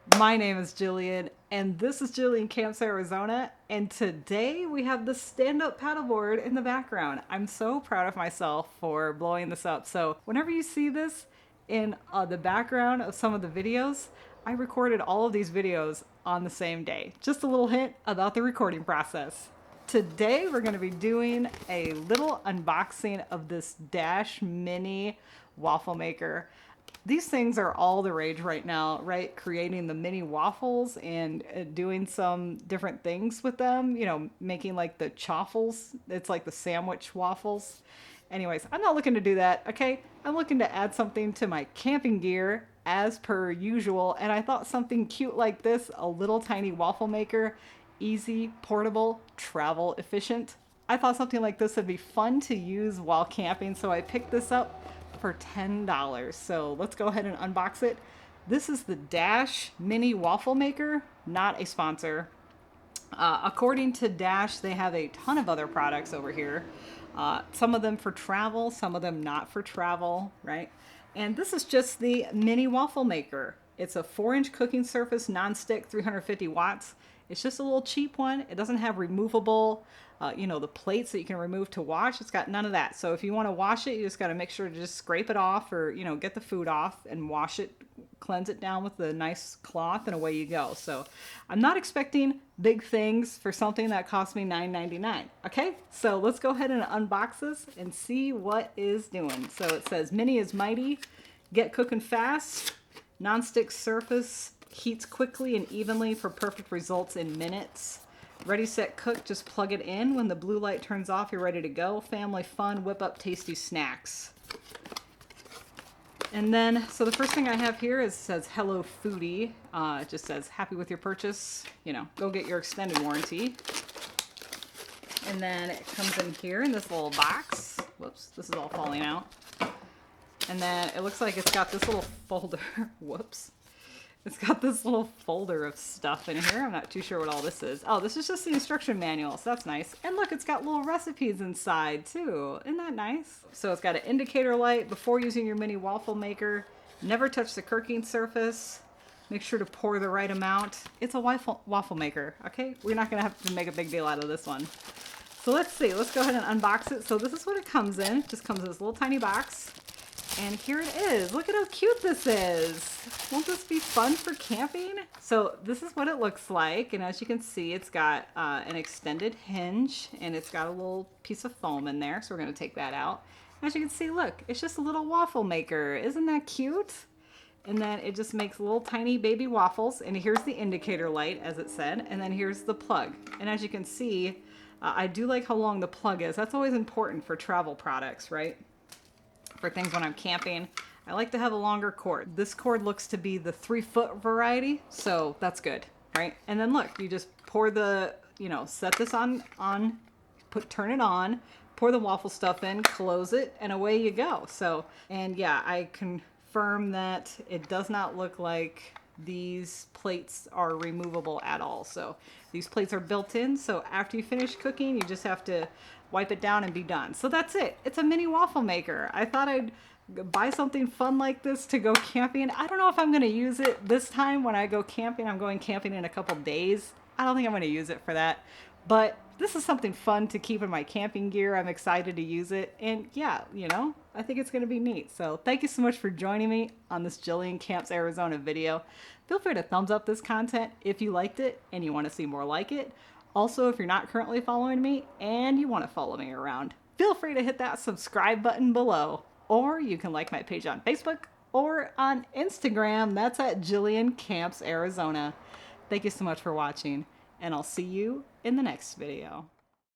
My name is Jillian, and this is Jillian Camps Arizona, and today we have the stand-up paddleboard in the background. I'm so proud of myself for blowing this up. So whenever you see this in the background of some of the videos, I recorded all of these videos on the same day. Just a little hint about the recording process. Today we're going to be doing a little unboxing of this Dash Mini Waffle Maker. These things are all the rage right now, right? Creating the mini waffles and doing some different things with them, you know, making like the chaffles. It's like the sandwich waffles. Anyways, I'm not looking to do that, okay? I'm looking to add something to my camping gear as per usual, and I thought something cute like this, a little tiny waffle maker, easy, portable, travel efficient. I thought something like this would be fun to use while camping, so I picked this up for $10. So let's go ahead and unbox it. This is the Dash Mini Waffle Maker, not a sponsor. According to Dash, they have a ton of other products over here. Some of them for travel, some of them not for travel, right? And this is just the Mini Waffle Maker. It's a 4-inch cooking surface, non-stick, 350 watts. It's just a little cheap one. It doesn't have removable, the plates that you can remove to wash. It's got none of that. So if you want to wash it, you just got to make sure to just scrape it off or, get the food off and wash it, cleanse it down with a nice cloth, and away you go. So I'm not expecting big things for something that cost me $9.99. Okay, so let's go ahead and unbox this and see what is doing. So it says Mini is mighty, get cooking fast, non-stick surface, heats quickly and evenly for perfect results in minutes. Ready, set, cook. Just plug it in. When the blue light turns off, you're ready to go. Family fun, whip up tasty snacks. And then, so the first thing I have here is says Hello Foodie. It just says happy with your purchase. Go get your extended warranty. And then it comes in here in this little box. Whoops, this is all falling out. And then it looks like it's got this little folder. Whoops. It's got this little folder of stuff in here. I'm not too sure what all this is. Oh, this is just the instruction manual, so that's nice. And look, it's got little recipes inside too. Isn't that nice? So it's got an indicator light before using your mini waffle maker. Never touch the cooking surface. Make sure to pour the right amount. It's a waffle maker, okay? We're not gonna have to make a big deal out of this one. So let's see, let's go ahead and unbox it. So this is what it comes in. It just comes in this little tiny box. And here it is. Look at how cute this is. Won't this be fun for camping? So this is what it looks like. And as you can see, it's got an extended hinge and it's got a little piece of foam in there. So we're going to take that out. As you can see, look, it's just a little waffle maker. Isn't that cute? And then it just makes little tiny baby waffles. And here's the indicator light, as it said. And then here's the plug. And as you can see, I do like how long the plug is. That's always important for travel products, right? For things when I'm camping, I like to have a longer cord. This cord looks to be the 3-foot variety, so that's good, right? And then look, you just pour the, set this on, turn it on, pour the waffle stuff in, close it, and away you go. So, and yeah, I confirm that it does not look like these plates are removable at all. So these plates are built in, so after you finish cooking, you just have to wipe it down and be done. So that's it. It's a mini waffle maker. I thought I'd buy something fun like this to go camping. I don't know if I'm going to use it this time when I go camping. I'm going camping in a couple days. I don't think I'm going to use it for that. But this is something fun to keep in my camping gear. I'm excited to use it. And yeah, I think it's going to be neat. So thank you so much for joining me on this Jillian Camps Arizona video. Feel free to thumbs up this content if you liked it and you want to see more like it. Also, if you're not currently following me and you want to follow me around, feel free to hit that subscribe button below. Or you can like my page on Facebook or on Instagram. That's at Jillian Camps Arizona. Thank you so much for watching, and I'll see you in the next video.